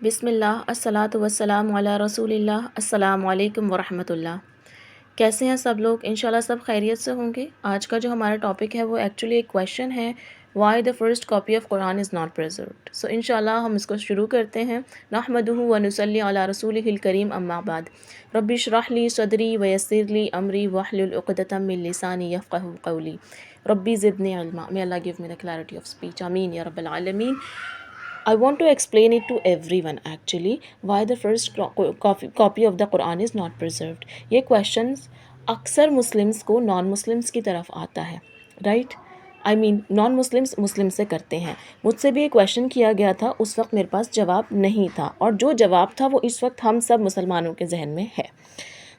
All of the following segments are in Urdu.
بسم اللہ الصلاۃ والسلام علی رسول اللہ السلام علیکم ورحمۃ اللہ۔ کیسے ہیں سب لوگ؟ انشاءاللہ سب خیریت سے ہوں گے۔ آج کا جو ہمارا ٹاپک ہے وہ ایکچولی ایک کویشچن ہے، why the first copy of Quran is not preserved. So انشاءاللہ ہم اس کو شروع کرتے ہیں۔ نحمدہ ونصلی علی رسولہ الکریم، اما بعد، رب اشرح لی صدری ویسر لی امری واحلل عقدۃ من لسانی یفقہوا قولی، ربی زدنی علما۔ May Allah give me the clarity of speech. آمین یا رب العالمین۔ I want to explain it to everyone actually why the first copy of the Quran is not preserved. یہ questions اکثر مسلمس کو نان مسلمس کی طرف آتا ہے، رائٹ؟ آئی مین نان مسلمس مسلم سے کرتے ہیں۔ مجھ سے بھی ایک کویشچن کیا گیا تھا، اس وقت میرے پاس جواب نہیں تھا، اور جو جواب تھا وہ اس وقت ہم سب مسلمانوں کے ذہن میں ہے۔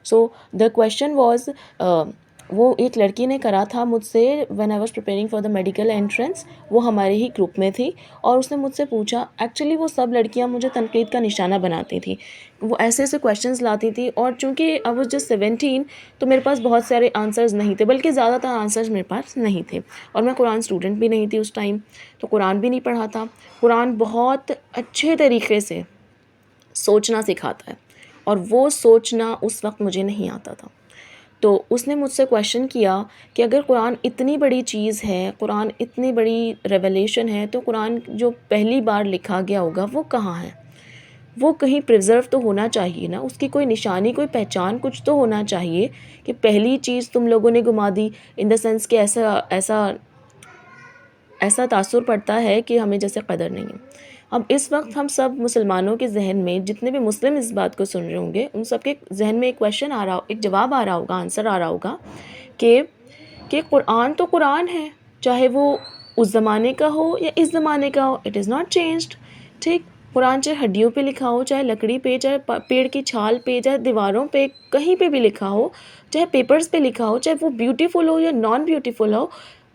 سو دا کویشچن واز، وہ ایک لڑکی نے کرا تھا مجھ سے when I was preparing for the medical entrance, وہ ہمارے ہی گروپ میں تھی، اور اس نے مجھ سے پوچھا، ایکچولی وہ سب لڑکیاں مجھے تنقید کا نشانہ بناتی تھیں، وہ ایسے ایسے کویشچنز لاتی تھی، اور چونکہ آئی واز جسٹ 17 تو میرے پاس بہت سارے آنسرز نہیں تھے، بلکہ زیادہ تر آنسرز میرے پاس نہیں تھے، اور میں قرآن اسٹوڈنٹ بھی نہیں تھی اس ٹائم، تو قرآن بھی نہیں پڑھا تھا۔ قرآن بہت اچھے طریقے سے سوچنا سکھاتا ہے، اور وہ سوچنا اس وقت مجھے نہیں آتا تھا۔ تو اس نے مجھ سے کویشچن کیا کہ اگر قرآن اتنی بڑی چیز ہے، قرآن اتنی بڑی ریولیشن ہے، تو قرآن جو پہلی بار لکھا گیا ہوگا وہ کہاں ہے؟ وہ کہیں پریزرو تو ہونا چاہیے نا، اس کی کوئی نشانی، کوئی پہچان، کچھ تو ہونا چاہیے کہ پہلی چیز تم لوگوں نے گما دی، ان دا سینس کہ ایسا تاثر پڑتا ہے کہ ہمیں جیسے قدر نہیں ہے۔ اب اس وقت ہم سب مسلمانوں کے ذہن میں، جتنے بھی مسلم اس بات کو سن رہے ہوں گے، ان سب کے ذہن میں ایک کویشچن آ رہا، ایک جواب آ رہا ہوگا، آنسر آ رہا ہوگا کہ قرآن تو قرآن ہے، چاہے وہ اس زمانے کا ہو یا اس زمانے کا ہو، اٹ از ناٹ چینجڈ، ٹھیک؟ قرآن چاہے ہڈیوں پہ لکھا ہو، چاہے لکڑی پہ، چاہے پیڑ کی چھال پہ، چاہے دیواروں پہ، کہیں پہ بھی لکھا ہو، چاہے پیپرز پہ لکھا ہو، چاہے وہ بیوٹیفل ہو یا نان بیوٹیفل ہو،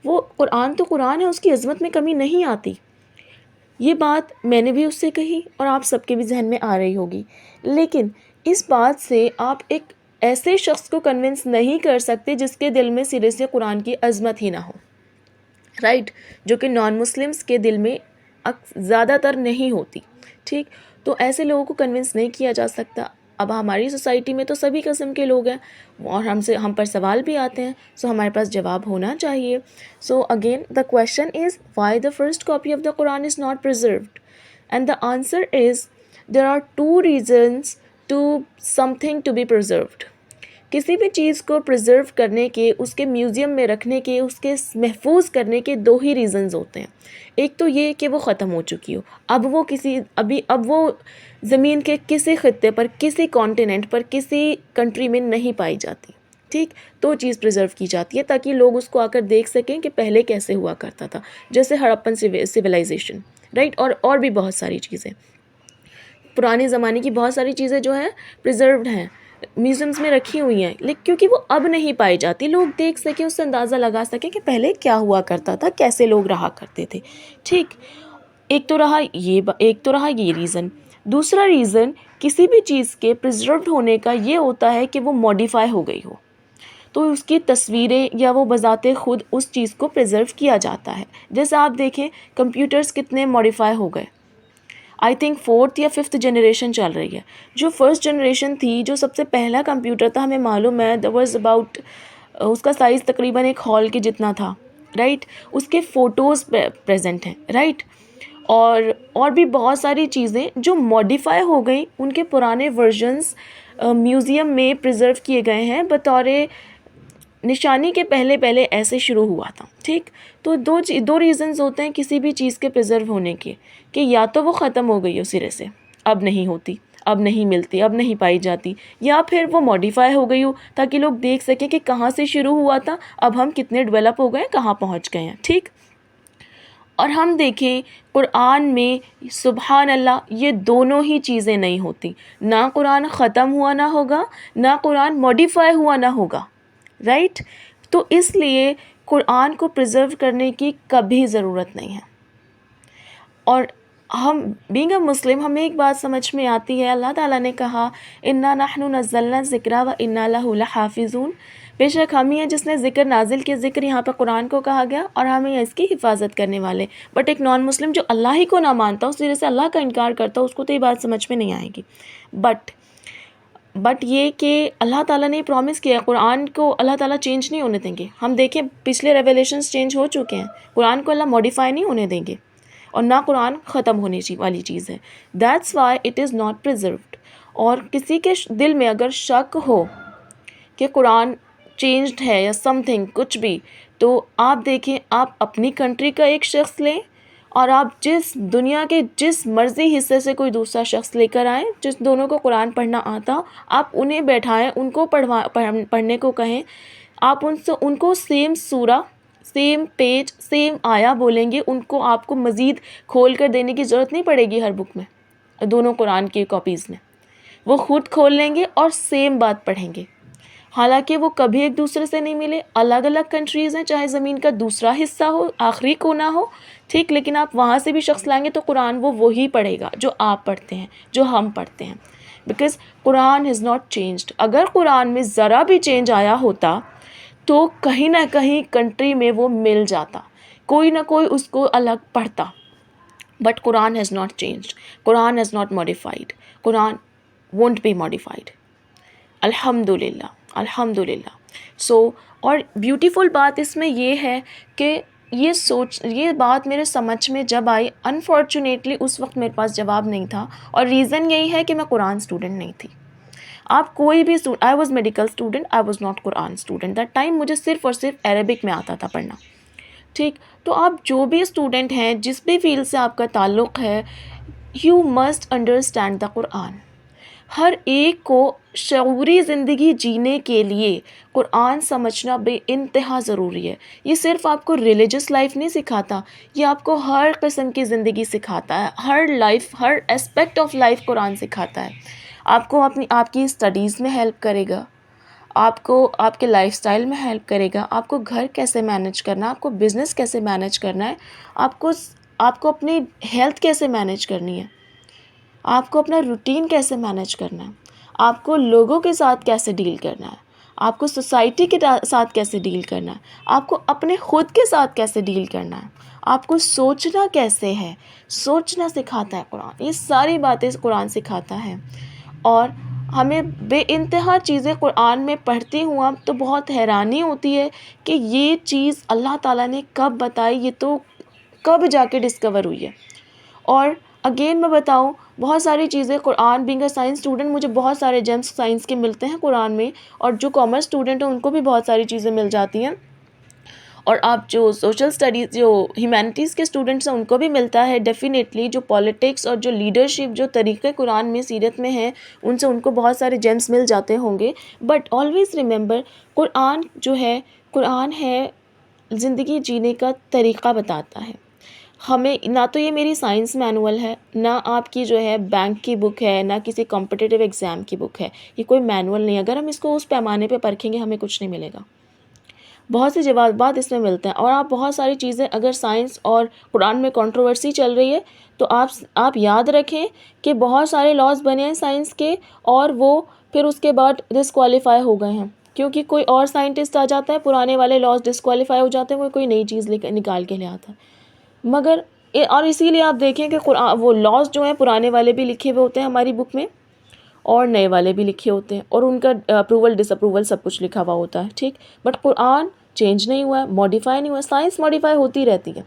وہ قرآن تو قرآن ہے، اس کی عظمت میں کمی نہیں آتی۔ یہ بات میں نے بھی اس سے کہی، اور آپ سب کے بھی ذہن میں آ رہی ہوگی، لیکن اس بات سے آپ ایک ایسے شخص کو کنونس نہیں کر سکتے جس کے دل میں سرے سے قرآن کی عظمت ہی نہ ہو، رائٹ؟ جو کہ نان مسلمس کے دل میں زیادہ تر نہیں ہوتی، ٹھیک؟ تو ایسے لوگوں کو کنونس نہیں کیا جا سکتا۔ اب ہماری سوسائٹی میں تو سبھی قسم کے لوگ ہیں، اور ہم پر سوال بھی آتے ہیں، سو ہمارے پاس جواب ہونا چاہیے۔ So again the question is why the first copy of the Quran is not preserved, and the answer is there are 2 reasons to something to be preserved. کسی بھی چیز کو پریزرو کرنے کے، اس کے میوزیم میں رکھنے کے، اس کے محفوظ کرنے کے 2 ہی ریزنز ہوتے ہیں۔ ایک تو یہ کہ وہ ختم ہو چکی ہو، اب وہ زمین کے کسی خطے پر، کسی کانٹیننٹ پر، کسی کنٹری میں نہیں پائی جاتی، ٹھیک؟ تو چیز پریزرو کی جاتی ہے تاکہ لوگ اس کو آ کر دیکھ سکیں کہ پہلے کیسے ہوا کرتا تھا، جیسے ہڑپن سویلائزیشن، رائٹ؟ اور بھی بہت ساری چیزیں، پرانے زمانے کی بہت ساری چیزیں جو ہیں پریزروڈ ہیں، میوزیمس میں رکھی ہوئی ہیں، لیکن کیونکہ وہ اب نہیں پائی جاتی، لوگ دیکھ سکیں، اس سے اندازہ لگا سکیں کہ پہلے کیا ہوا کرتا تھا، کیسے لوگ رہا کرتے تھے، ٹھیک؟ ایک تو رہا یہ ریزن۔ دوسرا ریزن کسی بھی چیز کے پریزروڈ ہونے کا یہ ہوتا ہے کہ وہ ماڈیفائی ہو گئی ہو، تو اس کی تصویریں یا وہ بذات خود اس چیز کو پریزرو کیا جاتا ہے۔ جیسے آپ دیکھیں کمپیوٹرز کتنے ماڈیفائی ہو گئے، آئی تھنک 4th یا 5th جنریشن چل رہی ہے۔ جو فرسٹ جنریشن تھی، جو سب سے پہلا کمپیوٹر تھا، ہمیں معلوم ہے دیٹ واز اباؤٹ، اس کا سائز تقریباً ایک ہال کے جتنا تھا، رائٹ؟ اس کے فوٹوز پریزنٹ ہیں، رائٹ؟ اور بھی بہت ساری چیزیں جو ماڈیفائی ہو گئیں، ان کے پرانے ورژنز میوزیم میں پریزرو کیے گئے ہیں بطور نشانی کے پہلے ایسے شروع ہوا تھا، ٹھیک؟ تو دو ریزنز ہوتے ہیں کسی بھی چیز کے پریزرو ہونے کے، کہ یا تو وہ ختم ہو گئی ہو سرے سے، اب نہیں ہوتی، اب نہیں ملتی، اب نہیں پائی جاتی، یا پھر وہ ماڈیفائی ہو گئی ہو تاکہ لوگ دیکھ سکیں کہ کہاں سے شروع ہوا تھا، اب ہم کتنے ڈیولپ ہو گئے، کہاں پہنچ گئے ہیں، ٹھیک؟ اور ہم دیکھیں قرآن میں سبحان اللہ یہ دونوں ہی چیزیں نہیں ہوتی، نہ قرآن ختم ہوا نہ ہوگا، نہ قرآن ماڈیفائی ہوا نہ ہوگا، رائٹ؟ تو اس لیے قرآن کو پریزرو کرنے کی کبھی ضرورت نہیں ہے۔ اور ہم بینگ اے مسلم، ہمیں ایک بات سمجھ میں آتی ہے، اللہ تعالیٰ نے کہا اِنَّا نَحْنُ نَزَّلْنَا الذِّكْرَ وَإِنَّا لَهُ لَحَافِظُونَ، بے شک ہم ہی ہیں جس نے ذکر نازل کے ذکر یہاں پہ قرآن کو کہا گیا اور ہم ہی اس کی حفاظت کرنے والے. بٹ ایک نان مسلم جو اللہ ہی کو نہ مانتا، اس وجہ سے اللہ کا انکار کرتا، اس کو تو یہ بات سمجھ میں نہیں آئے گی. بٹ یہ کہ اللہ تعالیٰ نے پرومس کیا قرآن کو اللہ تعالیٰ چینج نہیں ہونے دیں گے. ہم دیکھیں پچھلے ریویلیشنز چینج ہو چکے ہیں، قرآن کو اللہ موڈیفائی نہیں ہونے دیں گے، اور نہ قرآن ختم ہونے والی چیز ہے. That's why it is not preserved. اور کسی کے دل میں اگر شک ہو کہ قرآن چینجڈ ہے یا سم تھنگ کچھ بھی، تو آپ دیکھیں، آپ اپنی کنٹری کا ایک شخص لیں اور آپ جس دنیا کے جس مرضی حصے سے کوئی دوسرا شخص لے کر آئیں جس دونوں کو قرآن پڑھنا آتا، آپ انہیں بیٹھائیں، ان کو پڑھنے کو کہیں. آپ ان کو سیم سورہ، سیم پیج، سیم آیا بولیں گے، ان کو آپ کو مزید کھول کر دینے کی ضرورت نہیں پڑے گی. ہر بک میں، دونوں قرآن کی کاپیز میں وہ خود کھول لیں گے اور سیم بات پڑھیں گے. حالانکہ وہ کبھی ایک دوسرے سے نہیں ملے، الگ الگ کنٹریز ہیں، چاہے زمین کا دوسرا حصہ ہو، آخری کونا ہو، ٹھیک، لیکن آپ وہاں سے بھی شخص لائیں گے تو قرآن وہ وہی پڑھے گا جو آپ پڑھتے ہیں، جو ہم پڑھتے ہیں. Because Quran is not changed. اگر قرآن میں ذرا بھی چینج آیا ہوتا تو کہیں نہ کہیں کنٹری میں وہ مل جاتا، کوئی نہ کوئی اس کو الگ پڑھتا. But Quran has not changed, Quran has not modified, Quran won't be modified. الحمد للہ، الحمد للہ. اور بیوٹیفل بات اس میں یہ ہے کہ یہ بات میرے سمجھ میں جب آئی، انفارچونیٹلی اس وقت میرے پاس جواب نہیں تھا، اور ریزن یہی ہے کہ میں قرآن اسٹوڈنٹ نہیں تھی. آپ کوئی بھی I was medical student, I was not Quran student. That time مجھے صرف اور صرف عربک میں آتا تھا پڑھنا، ٹھیک. تو آپ جو بھی اسٹوڈنٹ ہیں، جس بھی فیلڈ سے آپ کا تعلق ہے، یو مسٹ انڈرسٹینڈ دا قرآن. ہر ایک کو شعوری زندگی جینے کے لیے قرآن سمجھنا بے انتہا ضروری ہے. یہ صرف آپ کو ریلیجس لائف نہیں سکھاتا، یہ آپ کو ہر قسم کی زندگی سکھاتا ہے. ہر اسپیکٹ آف لائف قرآن سکھاتا ہے. آپ کو آپ کی اسٹڈیز میں ہیلپ کرے گا، آپ کو آپ کے لائف سٹائل میں ہیلپ کرے گا، آپ کو گھر کیسے مینیج کرنا ہے، آپ کو بزنس کیسے مینیج کرنا ہے، آپ کو اپنی ہیلتھ کیسے مینیج کرنی ہے، آپ کو اپنا روٹین کیسے مینیج کرنا ہے، آپ کو لوگوں کے ساتھ کیسے ڈیل کرنا ہے، آپ کو سوسائٹی کے ساتھ کیسے ڈیل کرنا ہے، آپ کو اپنے خود کے ساتھ کیسے ڈیل کرنا ہے، آپ کو سوچنا کیسے ہے، سوچنا سکھاتا ہے قرآن. یہ ساری باتیں قرآن سکھاتا ہے. اور ہمیں بے انتہا چیزیں قرآن میں پڑھتی ہوں اب تو بہت حیرانی ہوتی ہے کہ یہ چیز اللہ تعالیٰ نے کب بتائی، یہ تو کب جا کے ڈسکور ہوئی ہے. اور اگین میں بتاؤں، بہت ساری چیزیں قرآن، بینگ اے سائنس اسٹوڈنٹ، مجھے بہت سارے جیمس سائنس کے ملتے ہیں قرآن میں، اور جو کامرس اسٹوڈنٹ ہیں ان کو بھی بہت ساری چیزیں مل جاتی ہیں. اور آپ جو سوشل اسٹڈیز، جو ہیومینٹیز کے اسٹوڈنٹس ہیں ان کو بھی ملتا ہے ڈیفینیٹلی. جو پالیٹکس اور جو لیڈرشپ، جو طریقے قرآن میں، سیرت میں ہیں، ان کو بہت سارے جیمس مل جاتے ہوں گے. بٹ آلویز ریممبر، قرآن ہے زندگی جینے کا طریقہ بتاتا ہے ہمیں. نہ تو یہ میری سائنس مینول ہے، نہ آپ کی جو ہے بینک کی بک ہے، نہ کسی کمپٹیٹیو ایگزام کی بک ہے. یہ کوئی مینول نہیں ہے. اگر ہم اس کو اس پیمانے پہ پرکھیں گے ہمیں کچھ نہیں ملے گا. بہت سے جوابات اس میں ملتے ہیں. اور آپ بہت ساری چیزیں، اگر سائنس اور قرآن میں کنٹروورسی چل رہی ہے تو آپ یاد رکھیں کہ بہت سارے لاز بنے ہیں سائنس کے، اور وہ پھر اس کے بعد ڈسکوالیفائی ہو گئے ہیں، کیونکہ کوئی اور سائنٹسٹ آ جاتا ہے، پرانے والے لاز ڈسکوالیفائی ہو جاتے ہیں، وہ کوئی نئی چیز نکال کے لے آتا ہے. مگر اور اسی لیے آپ دیکھیں کہ وہ لاز جو ہیں پرانے والے بھی لکھے ہوئے ہوتے ہیں ہماری بک میں، اور نئے والے بھی لکھے ہوتے ہیں، اور ان کا اپروول ڈس اپروول سب کچھ لکھا ہوا ہوتا ہے، ٹھیک. بٹ قرآن چینج نہیں ہوا ہے، موڈیفائی نہیں ہوا ہے. سائنس موڈیفائی ہوتی رہتی ہے،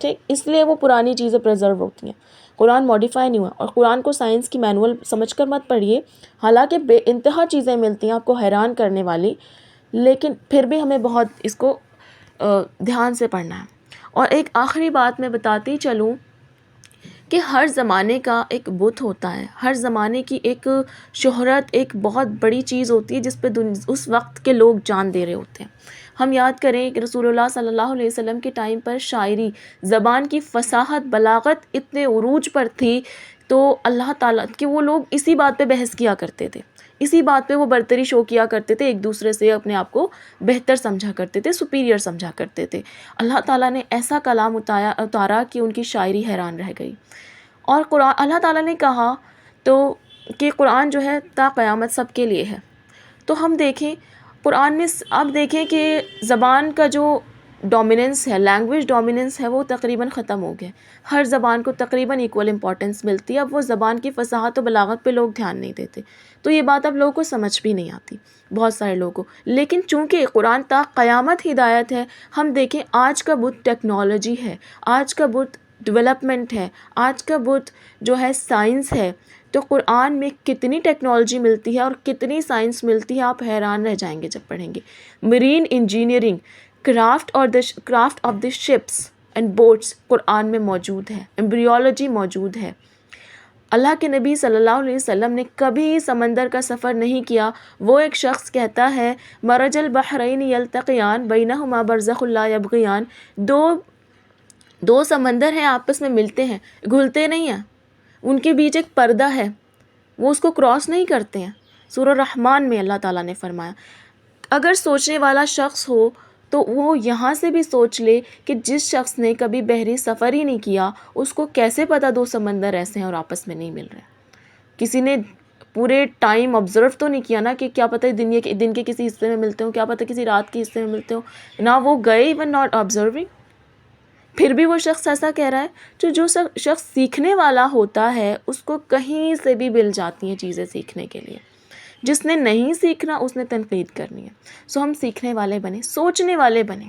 ٹھیک، اس لیے وہ پرانی چیزیں پریزرو ہوتی ہیں. قرآن موڈیفائی نہیں ہوا. اور قرآن کو سائنس کی مینول سمجھ کر مت پڑھیے، حالانکہ بے انتہا چیزیں ملتی ہیں آپ کو حیران کرنے والی، لیکن پھر بھی ہمیں بہت اس کو دھیان سے پڑھنا ہے. اور ایک آخری بات میں بتاتی چلوں کہ ہر زمانے کا ایک بت ہوتا ہے، ہر زمانے کی ایک شہرت، ایک بہت بڑی چیز ہوتی ہے جس پہ اس وقت کے لوگ جان دے رہے ہوتے ہیں. ہم یاد کریں کہ رسول اللہ صلی اللہ علیہ وسلم کے ٹائم پر شاعری، زبان کی فصاحت، بلاغت اتنے عروج پر تھی، تو اللہ تعالیٰ کہ وہ لوگ اسی بات پہ بحث کیا کرتے تھے، اسی بات پہ وہ برتری شو کیا کرتے تھے، ایک دوسرے سے اپنے آپ کو بہتر سمجھا کرتے تھے، سپیریئر سمجھا کرتے تھے. اللہ تعالیٰ نے ایسا کلام اتارا کہ ان کی شاعری حیران رہ گئی. اور اللہ تعالیٰ نے کہا تو کہ قرآن جو ہے تا قیامت سب کے لیے ہے. تو ہم دیکھیں قرآن میں آپ دیکھیں کہ زبان کا جو ڈومیننس ہے، لینگویج ڈومیننس ہے، وہ تقریباً ختم ہو گیا. ہر زبان کو تقریباً ایکول امپورٹنس ملتی ہے. اب وہ زبان کی فصاحت و بلاغت پہ لوگ دھیان نہیں دیتے. تو یہ بات اب لوگوں کو سمجھ بھی نہیں آتی، بہت سارے لوگوں کو. لیکن چونکہ قرآن تا قیامت ہدایت ہے، ہم دیکھیں آج کا بت ٹیکنالوجی ہے، آج کا بت ڈیولپمنٹ ہے، آج کا بت جو ہے سائنس ہے. تو قرآن میں کتنی ٹیکنالوجی ملتی ہے اور کتنی سائنس ملتی ہے، آپ حیران رہ جائیں گے جب پڑھیں گے. Marine engineering, craft of the ships and boats Quran میں موجود ہے. ایمبریولوجی موجود ہے. اللہ کے نبی صلی اللہ علیہ وسلم نے کبھی سمندر کا سفر نہیں کیا. وہ ایک شخص کہتا ہے مرج البحرین یلتقیان بینہما برزخ لا یبغیان، دو سمندر ہیں آپس میں ملتے ہیں، گھلتے نہیں ہیں، ان کے بیچ ایک پردہ ہے، وہ اس کو کراس نہیں کرتے ہیں. سورہ رحمان میں اللہ تعالیٰ نے فرمایا. اگر سوچنے والا شخص ہو تو وہ یہاں سے بھی سوچ لے کہ جس شخص نے کبھی بحری سفر ہی نہیں کیا، اس کو کیسے پتہ دو سمندر ایسے ہیں اور آپس میں نہیں مل رہے. کسی نے پورے ٹائم آبزرو تو نہیں کیا نا کہ کیا پتہ دن کے کسی حصے میں ملتے ہوں، کیا پتہ کسی رات کے حصے میں ملتے ہوں. نہ وہ گئے، ایون ناٹ آبزرونگ. پھر بھی وہ شخص ایسا کہہ رہا ہے. جو شخص سیکھنے والا ہوتا ہے اس کو کہیں سے بھی مل جاتی ہیں چیزیں سیکھنے کے لیے. جس نے نہیں سیکھنا اس نے تنقید کرنی ہے. سو ہم سیکھنے والے بنیں، سوچنے والے بنیں.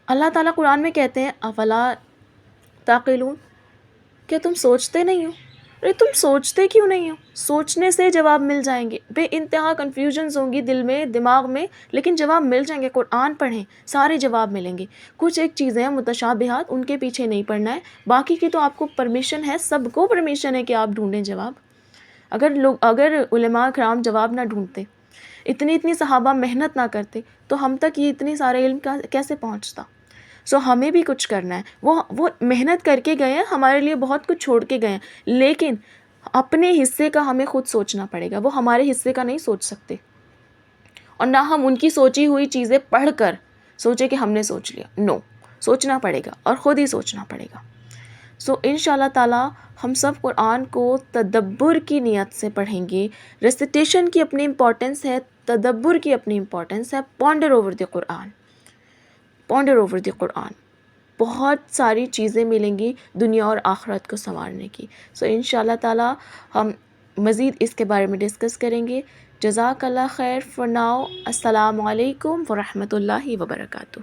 اللہ تعالیٰ قرآن میں کہتے ہیں افلا تعقلون، کیا تم سوچتے نہیں ہو؟ ارے تم سوچتے کیوں نہیں ہو؟ سوچنے سے جواب مل جائیں گے. بے انتہا کنفیوژنز ہوں گی دل میں، دماغ میں، لیکن جواب مل جائیں گے. قرآن پڑھیں، سارے جواب ملیں گے. کچھ ایک چیزیں ہیں متشابہات، ان کے پیچھے نہیں پڑھنا ہے. باقی کی تو آپ کو پرمیشن ہے، سب کو پرمیشن ہے کہ آپ ڈھونڈیں جواب. اگر علماء کرام جواب نہ ڈھونڈتے، اتنی صحابہ محنت نہ کرتے، تو ہم تک یہ اتنی سارے علم کیسے پہنچتا. سو ہمیں بھی کچھ کرنا ہے. وہ محنت کر کے گئے ہیں، ہمارے لیے بہت کچھ چھوڑ کے گئے ہیں، لیکن اپنے حصے کا ہمیں خود سوچنا پڑے گا. وہ ہمارے حصے کا نہیں سوچ سکتے، اور نہ ہم ان کی سوچی ہوئی چیزیں پڑھ کر سوچے کہ ہم نے سوچ لیا. نو، سوچنا پڑے گا اور خود ہی سوچنا پڑے گا. سو انشاءاللہ تعالی ہم سب قرآن کو تدبر کی نیت سے پڑھیں گے. ریسیٹیشن کی اپنی امپورٹنس ہے، تدبر کی اپنی امپورٹنس ہے. Ponder over the Quran, ponder over the Quran. بہت ساری چیزیں ملیں گی دنیا اور آخرت کو سنوارنے کی. سو انشاءاللہ تعالی ہم مزید اس کے بارے میں ڈسکس کریں گے. جزاک اللہ خیر. فار ناؤ السلام علیکم ورحمۃ اللہ وبرکاتہ.